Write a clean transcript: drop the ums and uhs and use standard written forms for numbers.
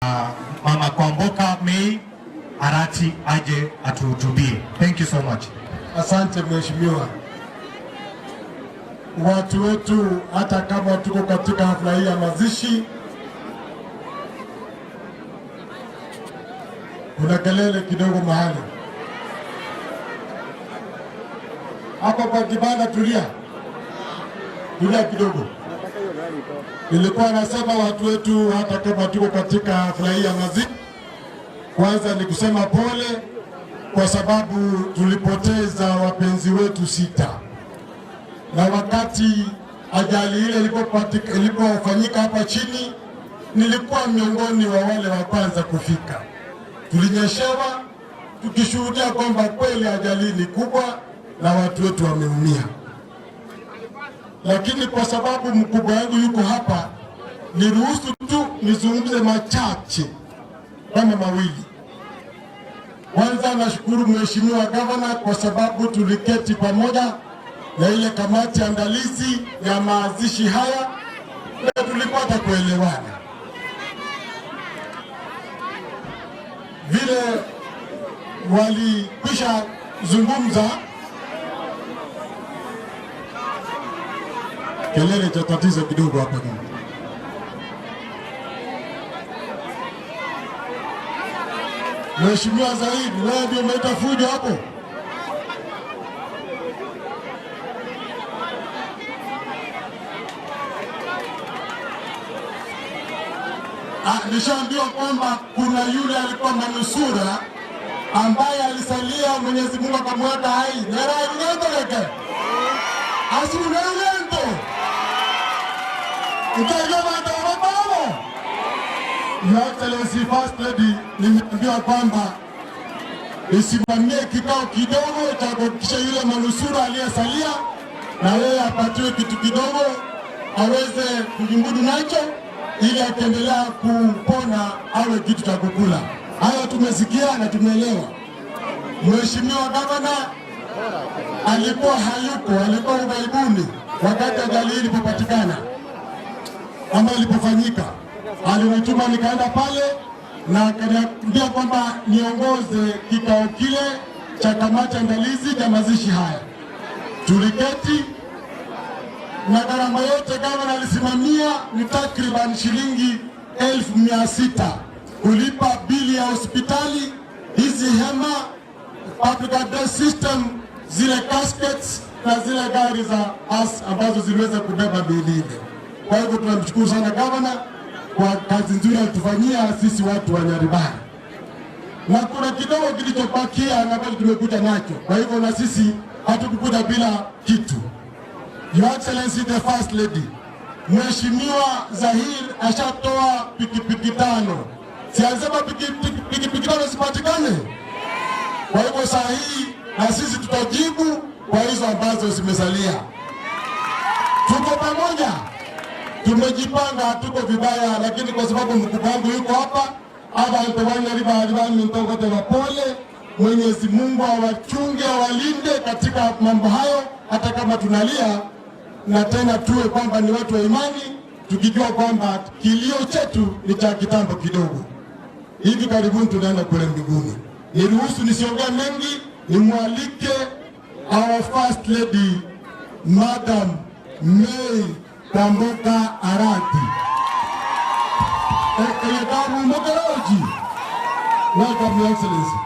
Mama Kwamboka May Arati aje atuhutubie. Thank you so much. Asante mheshimiwa. Watu wetu, hata kama tuko katika hafla hii ya mazishi, kuna kelele kidogo mahali hapa kwa kibanda. Tulia kidogo. Nilikuwa nasema watu wetu, hata kama tuko katika hafla hii ya mazishi, kwanza ni kusema pole kwa sababu tulipoteza wapenzi wetu 6, na wakati ajali ile ilipofanyika hapa chini, nilikuwa miongoni wa wale wa kwanza kufika. Tulinyeshewa tukishuhudia kwamba kweli ajali ni kubwa na watu wetu wameumia, lakini kwa sababu mkubwa wangu yuko hapa, niruhusu tu nizungumze machache kama mawili. Kwanza nashukuru mheshimiwa gavana kwa sababu tuliketi pamoja na ile kamati andalizi ya mazishi haya na tulipata kuelewana. Vile walikwisha zungumza, kelele cha tatizo kidogo hapa kama. Mheshimiwa Zaidi, wewe ndio umeleta fujo hapo. Nishaambiwa kwamba kuna yule alikuwa manusura ambaye alisalia, Mwenyezi Mungu akamweka hai. Neraunendoleke asunelento ukaigavanda wabao. Your Excellency First Lady, nimeambiwa kwamba isimamie kikao kidogo cha kuhakikisha yule manusura aliyesalia na yeye apatiwe kitu kidogo aweze kujimudu nacho, ili akiendelea kupona awe kitu cha kukula. Hayo tumesikia na tumeelewa. Mheshimiwa gavana alikuwa hayuko, alikuwa ughaibuni wakati ajali hii ilipopatikana ama ilipofanyika. Alinituma nikaenda pale na akaniambia kwamba niongoze kikao kile cha kamati andalizi cha mazishi haya. Tuliketi na gharama yote gavana alisimamia ni takriban shilingi 1,600 kulipa bili ya hospitali, hizi hema, public address system, zile caskets na zile gari za ambazo ziliweza kubeba bili ile. Kwa hivyo tunamshukuru sana gavana kwa kazi nzuri alitufanyia sisi watu wa Nyaribari, na kuna kidogo kilichobakia na ambacho tumekuja nacho. Kwa hivyo na sisi hatukukuja bila kitu. Your Excellency the First Lady, Mheshimiwa Zahir ashatoa pikipiki 5. Si alisema pikipiki 5 sipatikane? Kwa hivyo saa hii na sisi tutajibu kwa hizo ambazo zimesalia. Tuko pamoja, tumejipanga, tuko vibaya, lakini kwa sababu mkubwa wangu yuko hapa, pole. Mwenyezi Mungu awachunge, awalinde katika mambo hayo, hata kama tunalia, na tena tuwe kwamba ni watu wa imani, tukijua kwamba kilio chetu ni cha kitambo kidogo. Hivi karibuni tunaenda kule mbinguni. Niruhusu nisiongea mengi, nimwalike our First Lady Madam May Kwamboka Arati. Welcome, Your Excellency.